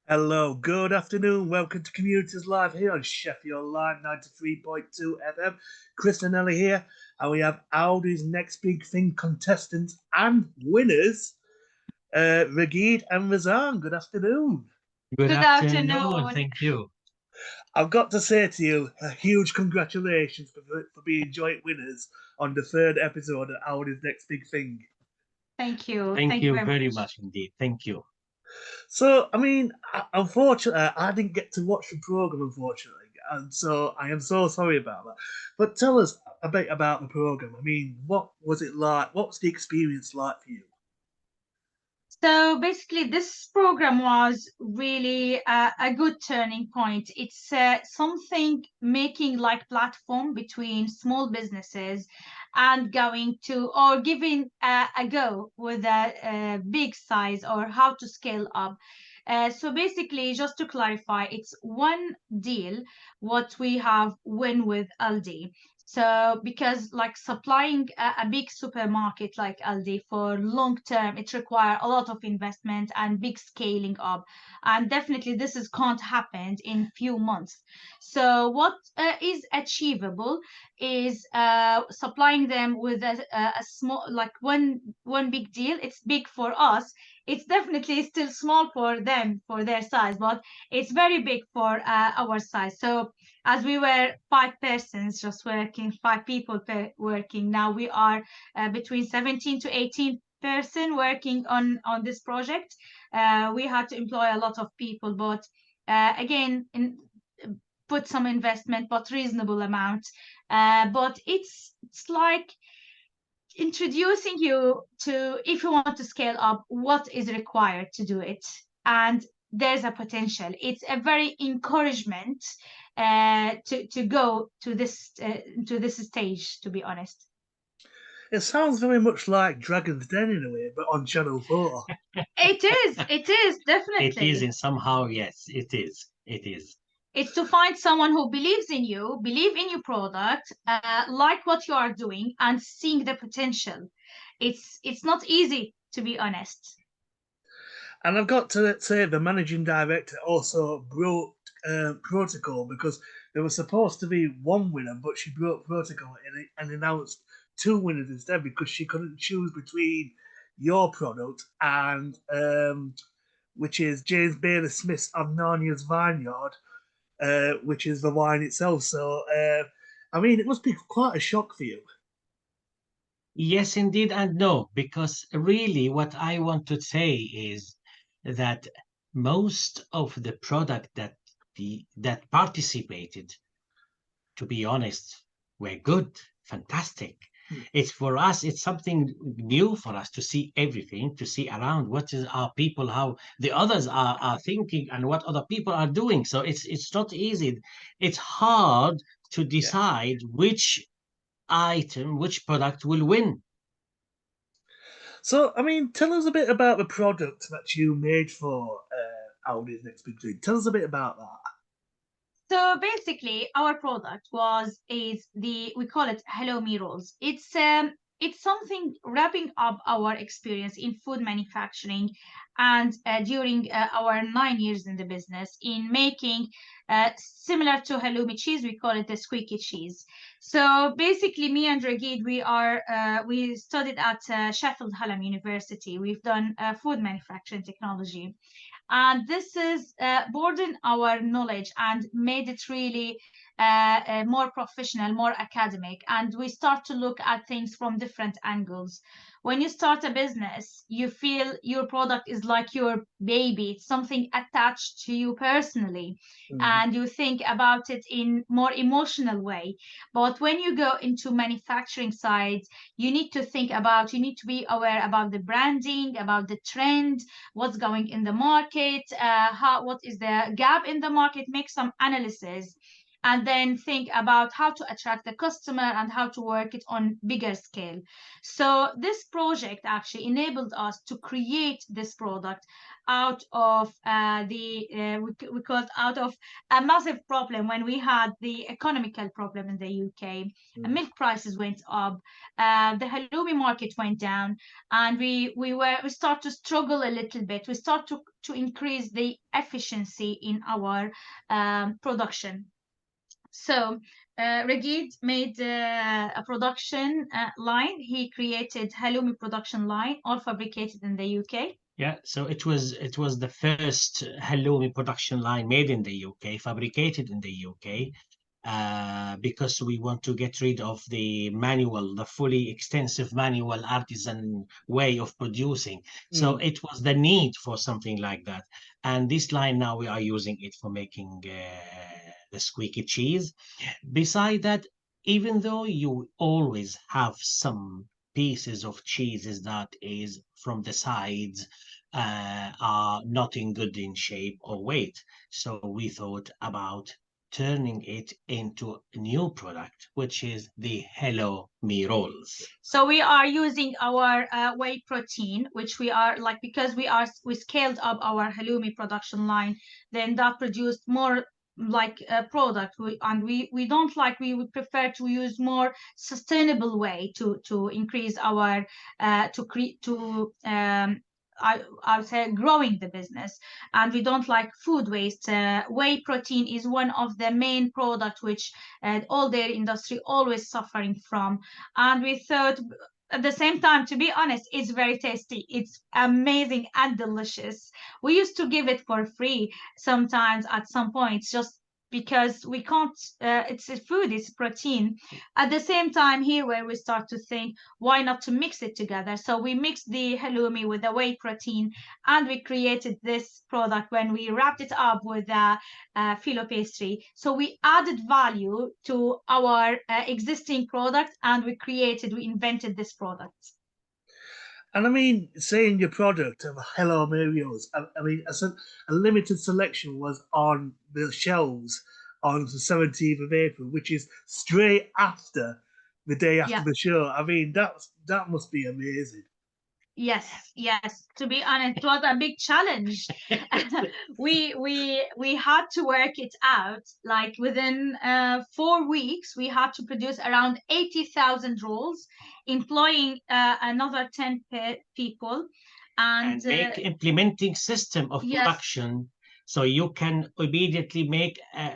Hello, good afternoon. Welcome to Communities Live here on Sheffield Live 93.2 FM. Chris and Ellie here, and we have Aldis Next Big Thing contestants and winners, Raghid and Razan. Good afternoon. Good Good afternoon. afternoon. Thank you. I've got to say to you, a huge congratulations for being joint winners on the third episode of Aldis Next Big Thing. Thank you. Thank Thank you you very very much. much indeed. Thank you. So, unfortunately, I didn't get to watch the program, unfortunately, and so I am so sorry about that. But tell us a bit about the program. I mean, what was it like? What was the experience like for you? So basically, this program was really a good turning point. It's something making like platform between small businesses and going to or giving a go with a big size or how to scale up. So basically, just to clarify, it's one deal what we have win with Aldi. So because like supplying a big supermarket like Aldi for long term, it requires a lot of investment and big scaling up. And definitely this is can't happen in few months. So what is achievable is supplying them with a small like one big deal. It's big for us. It's definitely still small for them for their size, but it's very big for our size. So as we were five persons just working, five people working. Now we are between 17 to 18 person working on this project. We had to employ a lot of people, but again, put some investment, but reasonable amount. But it's like introducing you to if you want to scale up, what is required to do it, and there's a potential. It's a very encouragement to go to this stage. To be honest, It sounds very much like Dragon's Den in a way, but on Channel 4. it is. It is It is definitely. in somehow, yes, it is. It is. It's to find someone who believes in you, believe in your product, like what you are doing, and seeing the potential. It's not easy, to be honest. And I've got to say, the managing director also broke protocol because there was supposed to be one winner, but she broke protocol and announced two winners instead because she couldn't choose between your product and which is James Bailey Smith's of Narnia's Vineyard, which is the wine itself. So, I mean, it must be quite a shock for you. Yes, indeed, and no, because really what I want to say is that most of the product that participated, to be honest, were good, fantastic. It's for us, it's something new for us to see everything, to see around what is our people, how the others are thinking and what other people are doing. So it's not easy. It's hard to Yeah. decide which item, which product will win. So, I mean, tell us a bit about the product that you made for Aldi's Next Big Thing. Tell us a bit about that. So basically, our product is the we call it Hello Me rolls. It's something wrapping up our experience in food manufacturing and during our 9 years in the business in making similar to halloumi cheese. We call it the squeaky cheese. So basically, me and Ragid, we studied at Sheffield Hallam University. We've done food manufacturing technology, and this is broadened our knowledge and made it really more professional, more academic, and we start to look at things from different angles. When you start a business, you feel your product is like your baby. It's something attached to you personally, and you think about it in more emotional way. But when you go into manufacturing side, you need to think about, you need to be aware about the branding, about the trend, what's going in the market, what is the gap in the market, make some analysis. and then think about how to attract the customer and how to work it on bigger scale. So this project actually enabled us to create this product out of we call it out of a massive problem when we had the economical problem in the UK. Milk prices went up, the halloumi market went down, and we start to struggle a little bit. We start to increase the efficiency in our production. So Raghid made a production line. He created halloumi production line, all fabricated in the UK. Yeah, so it was the first halloumi production line made in the UK, fabricated in the UK, because we want to get rid of the fully extensive manual artisan way of producing. So it was the need for something like that. And this line now we are using it for making the squeaky cheese. Beside that, even though you always have some pieces of cheeses that is from the sides are not in good in shape or weight. So we thought about turning it into a new product, which is the Hello Me Rolls. So we are using our whey protein, which we are like, because we scaled up our halloumi production line, then that produced more like a product. We don't like, we would prefer to use more sustainable way to increase our I would say growing the business, and we don't like food waste. Whey protein is one of the main product which all dairy industry always suffering from, and we thought at the same time, to be honest, it's very tasty. It's amazing and delicious. We used to give it for free sometimes at some points, just because we can't, it's a food, it's protein. At the same time, here where we start to think, why not to mix it together? So we mixed the halloumi with the whey protein, and we created this product when we wrapped it up with phyllo pastry. So we added value to our existing product, and we invented this product. And I mean, saying your product of Hello Marios, I mean, a limited selection was on the shelves on the 17th of April, which is straight after the day after the show. I mean, that must be amazing. Yes. To be honest, it was a big challenge. we had to work it out. Like within 4 weeks, we had to produce around 80,000 rolls, employing another 10 people, and make implementing system of production. So you can immediately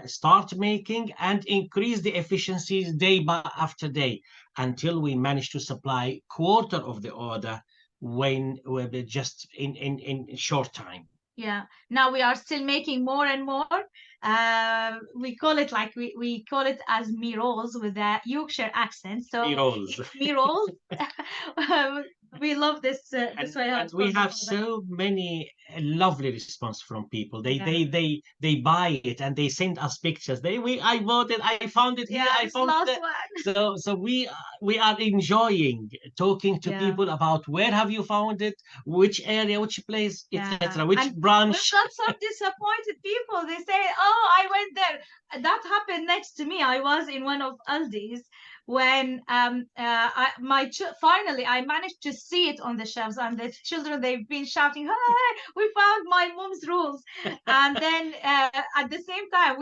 start making and increase the efficiencies day after day, until we manage to supply quarter of the order when we're just in short time. Yeah, now we are still making more and more. We call it like we call it as me rolls with a Yorkshire accent. So me rolls. Me rolls. We love this way. And we have so many lovely response from people. They buy it and they send us pictures. I bought it. I found it here. I found it. So we are enjoying talking to people about where have you found it, which area, which place, etc., which branch. We've got some disappointed people. They say, "Oh, I went there." That happened next to me. I was in one of Aldis when finally I managed to see it on the shelves, and the children, they've been shouting, "Hey, we found my mom's rolls!" And then at the same time,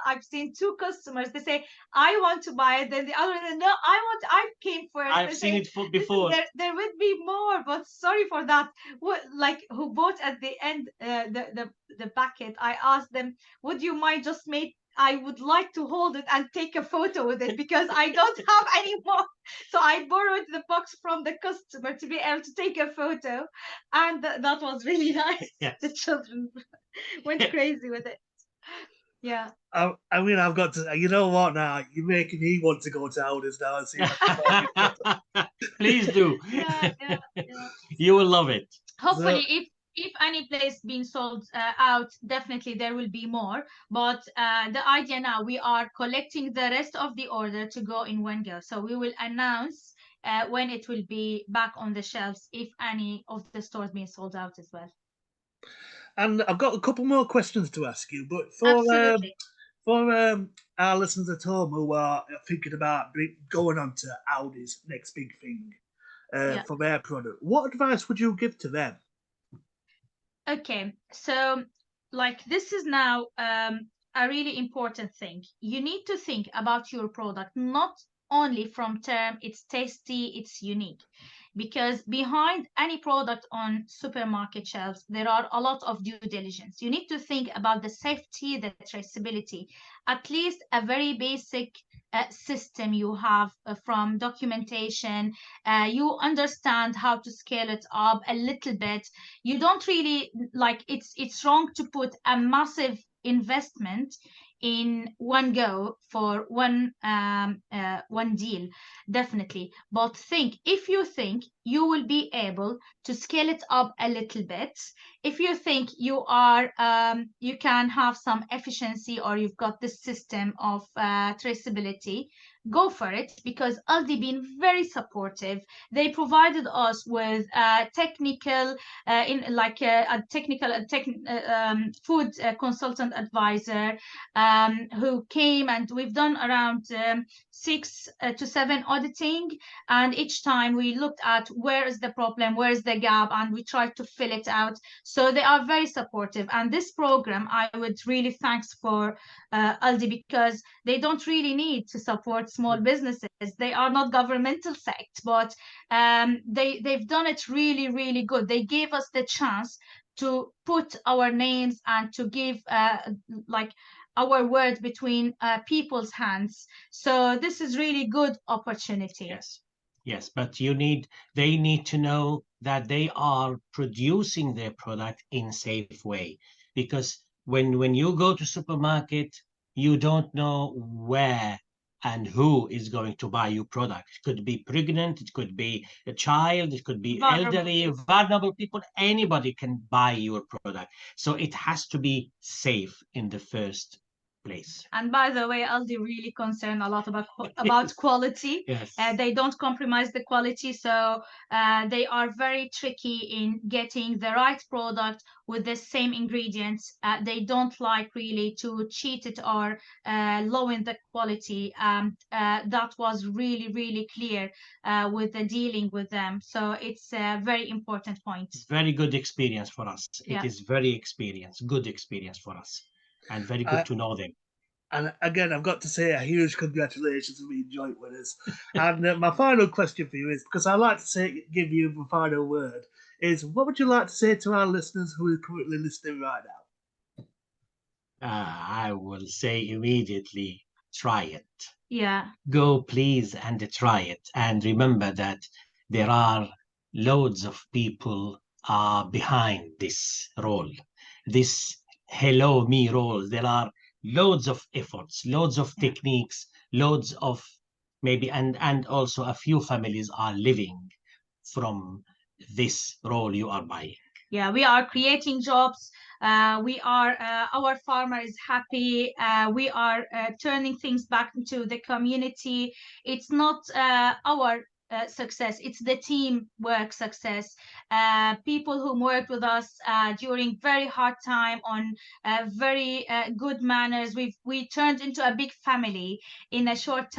I've seen 2 customers. They say, "I want to buy it." Then the other one, "No, I came first." I've seen it before. There would be more, but sorry for that. Who bought at the end the packet? I asked them, "Would you mind just I would like to hold it and take a photo with it, because I don't have any more." So I borrowed the box from the customer to be able to take a photo, and that was really nice. Yes. The children went crazy with it. Yeah. I mean, I've got to. You know what? Now you're making me want to go to Aldis now and see. Please do. Yeah. You will love it. Hopefully, if any place being sold out, definitely there will be more. But the idea now, we are collecting the rest of the order to go in one go. So we will announce when it will be back on the shelves, if any of the stores being sold out as well. And I've got a couple more questions to ask you, but For our listeners at home who are thinking about going on to Aldi's next big thing Yeah. for their product, what advice would you give to them? Okay, so like this is now a really important thing. You need to think about your product not only from term it's tasty, it's unique, because behind any product on supermarket shelves there are a lot of due diligence. You need to think about the safety, the traceability, at least a very basic system you have from documentation. You understand how to scale it up a little bit. You don't really like it's wrong to put a massive investment in one go for one deal, definitely. But think, if you think you will be able to scale it up a little bit, if you think you are you can have some efficiency, or you've got this system of traceability, go for it, because Aldi been very supportive. They provided us with technical in like a technical food consultant advisor who came, and we've done around 6 to 7 auditing, and each time we looked at where is the problem, where is the gap, and we tried to fill it out. So they are very supportive, and this program I would really thanks for Aldi, because they don't really need to support small businesses. They are not governmental sect, but they've done it really good. They gave us the chance to put our names and to give like our word between people's hands. So this is really good opportunity. Yes, but they need to know that they are producing their product in safe way, because when you go to supermarket, you don't know where and who is going to buy your product. It could be pregnant, it could be a child, it could be Vulnerable elderly, people. vulnerable people. Anybody can buy your product, so it has to be safe in the first place. And by the way, Aldi really concerned a lot about quality. Yes. They don't compromise the quality, so they are very tricky in getting the right product with the same ingredients. They don't like really to cheat it or lower the quality. That was really clear with the dealing with them. So it's a very important point. Very good experience for us. Yeah. It is very good experience for us, and very good to know them. And again, I've got to say a huge congratulations for being joint winners. And my final question for you is, because I like to give you the final word, is what would you like to say to our listeners who are currently listening right now? I will say immediately, try it. Yeah. Go, please, and try it. And remember that there are loads of people behind this role, this hello me role. There are loads of efforts, loads of techniques, loads of maybe, and also a few families are living from this role you are buying. Yeah, we are creating jobs. We are our farmer is happy. We are turning things back into the community. It's not our success, it's the teamwork success. People who worked with us during very hard time on very good manners. We turned into a big family in a short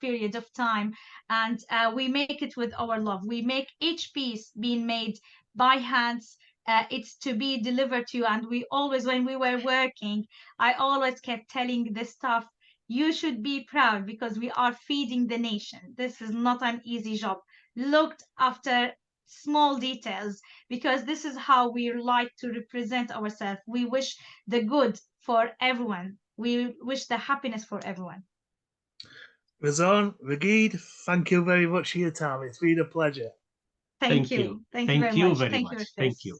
period of time, and we make it with our love. We make each piece being made by hands. It's to be delivered to you. And we always, when we were working, I always kept telling the staff, you should be proud, because we are feeding the nation. This is not an easy job. Looked after small details, because this is how we like to represent ourselves. We wish the good for everyone. We wish the happiness for everyone. Razan, Raghid, thank you very much for your time. It's been a pleasure. Thank you. Thank you very much. Thank you, Thank you.